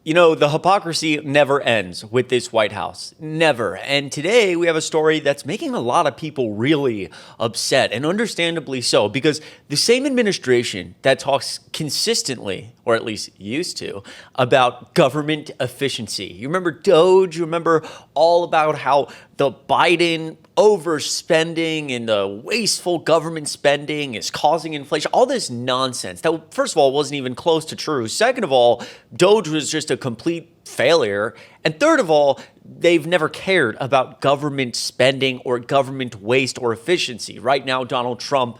You know, the hypocrisy never ends with this White House. Never. And today we have a story that's making a lot of people really upset, and understandably so, because the same administration that talks consistently, or at least used to, about government efficiency. You remember Doge? You remember all about how the Biden overspending and the wasteful government spending is causing inflation, all this nonsense that, first of all, wasn't even close to true. Second of all, Doge was just a complete failure. And third of all, they've never cared about government spending or government waste or efficiency. Right now, Donald Trump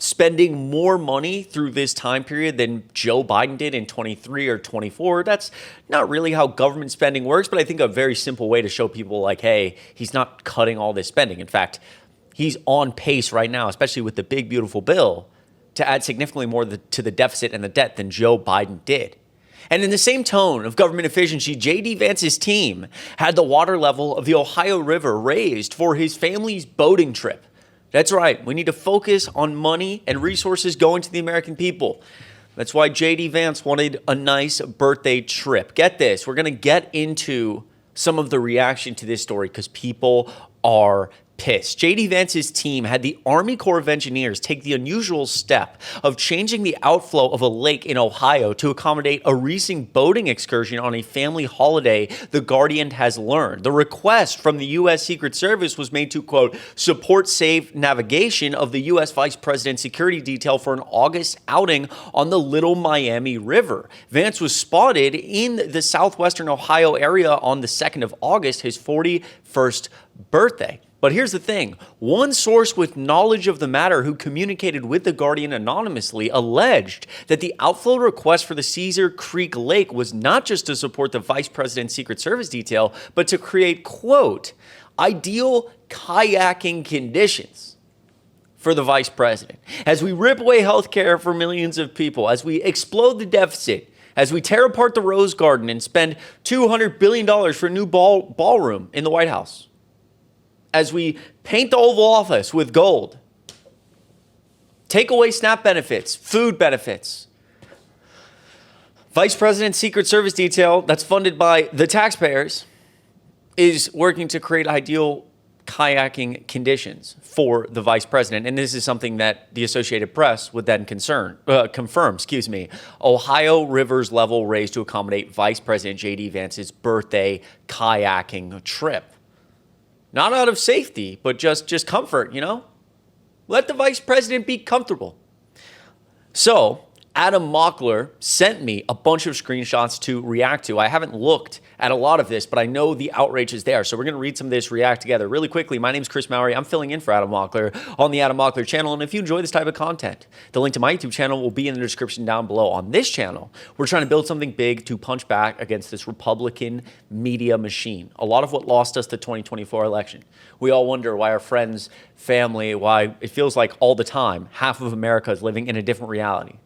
spending more money through this time period than Joe Biden did in 23 or 24. That's not really how government spending works, but I think a very simple way to show people like, hey, he's not cutting all this spending. In fact, he's on pace right now, especially with the big, beautiful bill, to add significantly more to the deficit and the debt than Joe Biden did. And in the same tone of government efficiency, JD Vance's team had the water level of the Ohio River raised for his family's boating trip. That's right. We need to focus on money and resources going to the American people. That's why JD Vance wanted a nice birthday trip. Get this. We're going to get into some of the reaction to this story because people are pissed. JD Vance's team had the Army Corps of Engineers take the unusual step of changing the outflow of a lake in Ohio to accommodate a recent boating excursion on a family holiday, The Guardian has learned. The request from the U.S. Secret Service was made to, quote, support safe navigation of the U.S. Vice President security detail for an August outing on the Little Miami River. Vance was spotted in the southwestern Ohio area on the 2nd of August, his 41st birthday. But here's the thing. One source with knowledge of the matter who communicated with The Guardian anonymously alleged that the outflow request for the Cedar Creek Lake was not just to support the Vice President's Secret Service detail, but to create, quote, ideal kayaking conditions for the Vice President. As we rip away health care for millions of people, as we explode the deficit, as we tear apart the Rose Garden and spend $200 billion for a new ballroom in the White House, as we paint the Oval Office with gold, take away SNAP benefits, food benefits, Vice President's Secret Service detail that's funded by the taxpayers is working to create ideal kayaking conditions for the Vice President. And this is something that the Associated Press would then confirm. Ohio River's level raised to accommodate Vice President JD Vance's birthday kayaking trip. Not out of safety, but just comfort, you know? Let the Vice President be comfortable. So, Adam Mockler sent me a bunch of screenshots to react to. I haven't looked at a lot of this, but I know the outrage is there. So we're going to read some of this, react together. Really quickly, my name is Chris Mowrey. I'm filling in for Adam Mockler on the Adam Mockler channel. And if you enjoy this type of content, the link to my YouTube channel will be in the description down below. On this channel, we're trying to build something big to punch back against this Republican media machine. A lot of what lost us the 2024 election. We all wonder why our friends, family, why it feels like all the time, half of America is living in a different reality.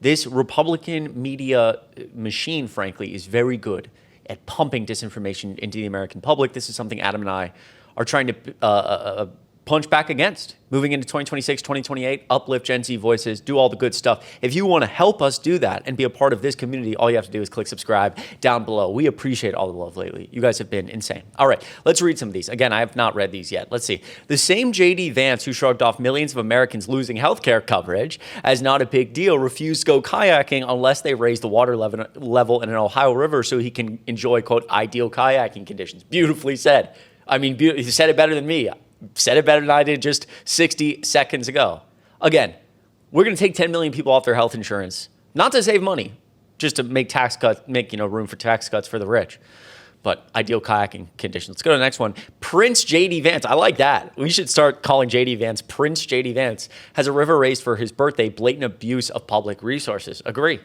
This Republican media machine, frankly, is very good at pumping disinformation into the American public. This is something Adam and I are trying to punch back against. Moving into 2026, 2028, uplift Gen Z voices, do all the good stuff. If you want to help us do that and be a part of this community, all you have to do is click subscribe down below. We appreciate all the love lately. You guys have been insane. All right, let's read some of these. Again, I have not read these yet. Let's see. The same JD Vance who shrugged off millions of Americans losing healthcare coverage as not a big deal refused to go kayaking unless they raise the water level in an Ohio river so he can enjoy, quote, ideal kayaking conditions. Beautifully said. I mean, he said it better than me. Said it better than I did just 60 seconds ago. Again, we're going to take 10 million people off their health insurance, not to save money, just to make tax cuts, room for tax cuts for the rich. But ideal kayaking conditions. Let's go to the next one. Prince JD Vance. I like that. We should start calling JD Vance Prince JD Vance. Has a river raised for his birthday. Blatant abuse of public resources. Agree.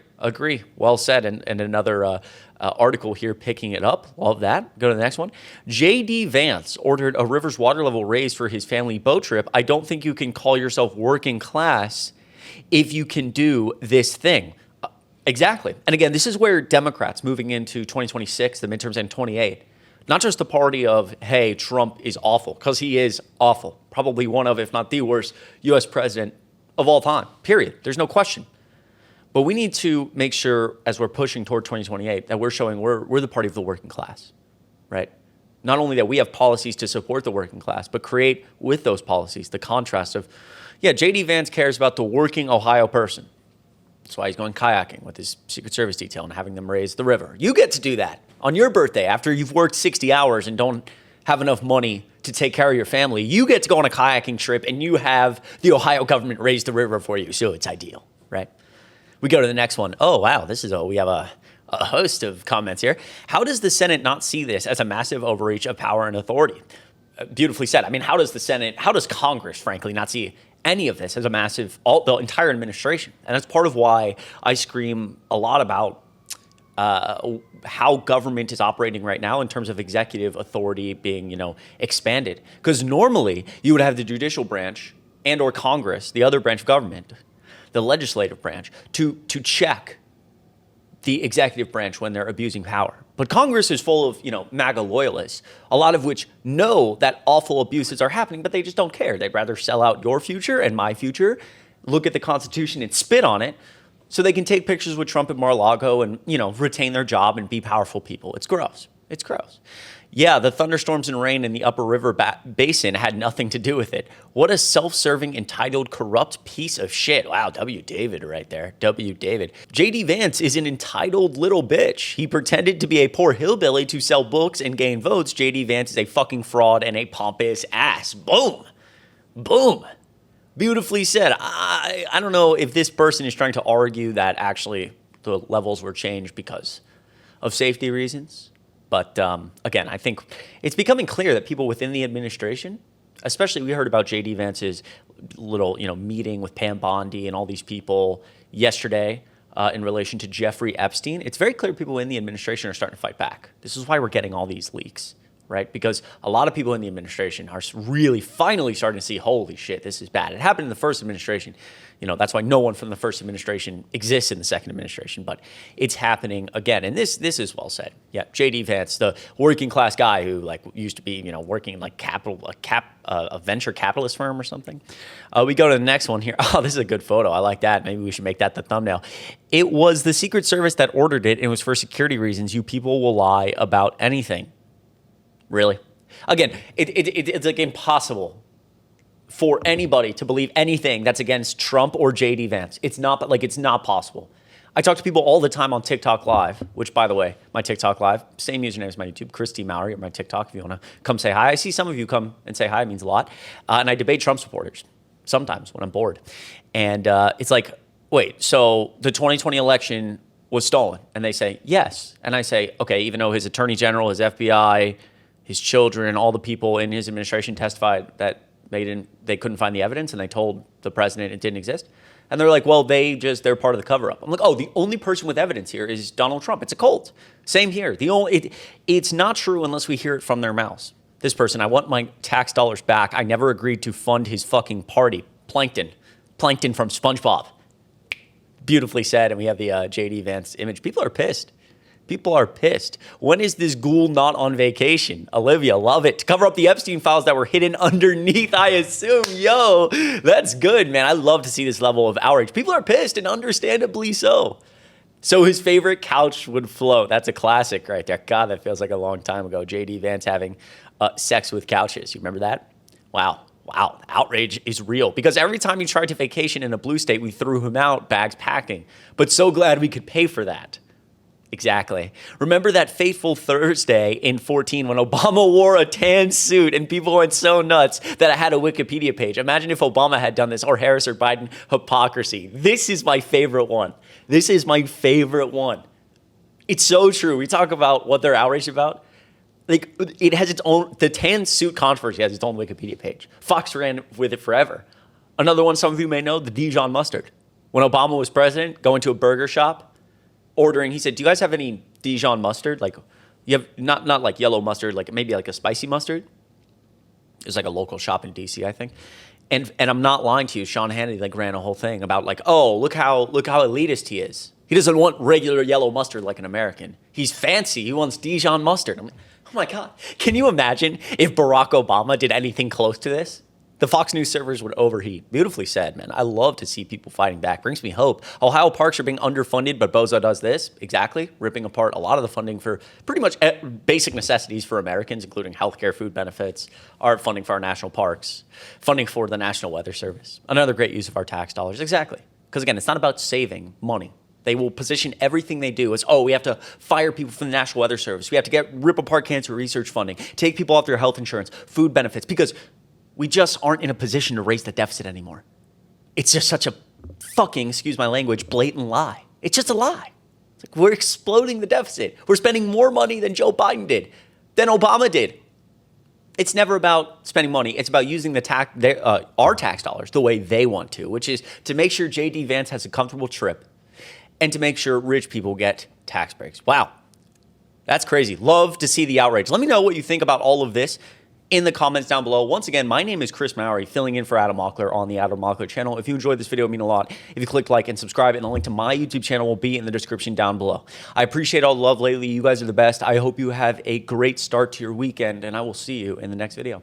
Well said. And another article here picking it up. Love that. Go to the next one. JD Vance ordered a river's water level raised for his family boat trip. I don't think you can call yourself working class if you can do this thing. Exactly. And again, this is where Democrats moving into 2026, the midterms, and 28, not just the party of, hey, Trump is awful, because he is awful. Probably one of, if not the worst, U.S. president of all time, period. There's no question. But we need to make sure, as we're pushing toward 2028, that we're showing we're the party of the working class, right? Not only that we have policies to support the working class, but create with those policies the contrast of, yeah, JD Vance cares about the working Ohio person. That's why he's going kayaking with his Secret Service detail and having them raise the river. You get to do that on your birthday after you've worked 60 hours and don't have enough money to take care of your family. You get to go on a kayaking trip and you have the Ohio government raise the river for you. So it's ideal, right? We go to the next one. Oh, wow. We have a host of comments here. How does the Senate not see this as a massive overreach of power and authority? Beautifully said. I mean, how does Congress, frankly, not see any of this as a massive, the entire administration? And that's part of why I scream a lot about how government is operating right now in terms of executive authority being, expanded. Because normally you would have the judicial branch and or Congress, the other branch of government, the legislative branch, to check the executive branch when they're abusing power. But Congress is full of, MAGA loyalists, a lot of which know that awful abuses are happening, but they just don't care. They'd rather sell out your future and my future, look at the Constitution and spit on it, so they can take pictures with Trump at Mar-a-Lago and, retain their job and be powerful people. It's gross. It's gross. Yeah, the thunderstorms and rain in the upper river basin had nothing to do with it. What a self-serving, entitled, corrupt piece of shit. Wow, W. David right there. W. David. JD Vance is an entitled little bitch. He pretended to be a poor hillbilly to sell books and gain votes. JD Vance is a fucking fraud and a pompous ass. Boom. Boom. Beautifully said. I don't know if this person is trying to argue that actually the levels were changed because of safety reasons. But again, I think it's becoming clear that people within the administration, especially we heard about JD Vance's little, meeting with Pam Bondi and all these people yesterday in relation to Jeffrey Epstein. It's very clear people in the administration are starting to fight back. This is why we're getting all these leaks, right? Because a lot of people in the administration are really finally starting to see, holy shit, this is bad. It happened in the first administration. That's why no one from the first administration exists in the second administration, but it's happening again. And this is well said. Yeah, JD Vance, the working class guy who used to be, working in a venture capitalist firm or something. We go to the next one here. Oh, this is a good photo. I like that. Maybe we should make that the thumbnail. It was the Secret Service that ordered it. And it was for security reasons. You people will lie about anything. Really? Again, it's impossible for anybody to believe anything that's against Trump or JD Vance. It's not possible. I talk to people all the time on TikTok Live, which, by the way, my TikTok Live, same username as my YouTube, Christy Mowrey, or my TikTok, if you want to come say hi. I see some of you come and say hi. It means a lot. And I debate Trump supporters sometimes when I'm bored. And it's like, wait, so the 2020 election was stolen? And they say, yes. And I say, okay, even though his attorney general, his FBI, his children, all the people in his administration testified that they couldn't find the evidence, and they told the president it didn't exist. And they're like, well, they're part of the cover-up. I'm like, oh, the only person with evidence here is Donald Trump. It's a cult. Same here. It's not true unless we hear it from their mouths. This person, I want my tax dollars back. I never agreed to fund his fucking party. Plankton from SpongeBob. Beautifully said. And we have the JD Vance image. People are pissed. People are pissed. When is this ghoul not on vacation? Olivia, love it. To cover up the Epstein files that were hidden underneath, I assume. Yo, that's good, man. I love to see this level of outrage. People are pissed, and understandably so. So his favorite couch would float. That's a classic right there. God, that feels like a long time ago. JD Vance having sex with couches. You remember that? Wow. Outrage is real. Because every time he tried to vacation in a blue state, we threw him out, bags packing. But so glad we could pay for that. Exactly. Remember that fateful Thursday in 2014 when Obama wore a tan suit and people went so nuts that I had a Wikipedia page. Imagine if Obama had done this, or Harris or Biden. Hypocrisy. This is my favorite one. It's so true. We talk about what they're outraged about. It has its own, the tan suit controversy has its own Wikipedia page. Fox ran with it forever. Another one some of you may know, the Dijon mustard. When Obama was president, going to a burger shop, ordering, he said, do you guys have any Dijon mustard? You have not like yellow mustard, maybe like a spicy mustard. It was like a local shop in DC, I think. And I'm not lying to you, Sean Hannity ran a whole thing about look how elitist he is. He doesn't want regular yellow mustard like an American. He's fancy. He wants Dijon mustard. I'm like, oh my God. Can you imagine if Barack Obama did anything close to this? The Fox News servers would overheat. Beautifully said, man. I love to see people fighting back. Brings me hope. Ohio parks are being underfunded, but Bozo does this. Exactly. Ripping apart a lot of the funding for pretty much basic necessities for Americans, including healthcare, food benefits, our funding for our national parks, funding for the National Weather Service. Another great use of our tax dollars. Exactly. Because again, it's not about saving money. They will position everything they do as, oh, we have to fire people from the National Weather Service. We have to rip apart cancer research funding, take people off their health insurance, food benefits, because we just aren't in a position to raise the deficit anymore. It's just such a fucking, excuse my language, blatant lie. It's just a lie. It's like we're exploding the deficit. We're spending more money than Joe Biden did, than Obama did. It's never about spending money. It's about using our tax dollars the way they want to, which is to make sure JD Vance has a comfortable trip and to make sure rich people get tax breaks. Wow. That's crazy. Love to see the outrage. Let me know what you think about all of this in the comments down below. Once again, my name is Chris Mowrey, filling in for Adam Mockler on the Adam Mockler channel. If you enjoyed this video, it would mean a lot if you click like and subscribe, and the link to my YouTube channel will be in the description down below. I appreciate all the love lately. You guys are the best. I hope you have a great start to your weekend, and I will see you in the next video.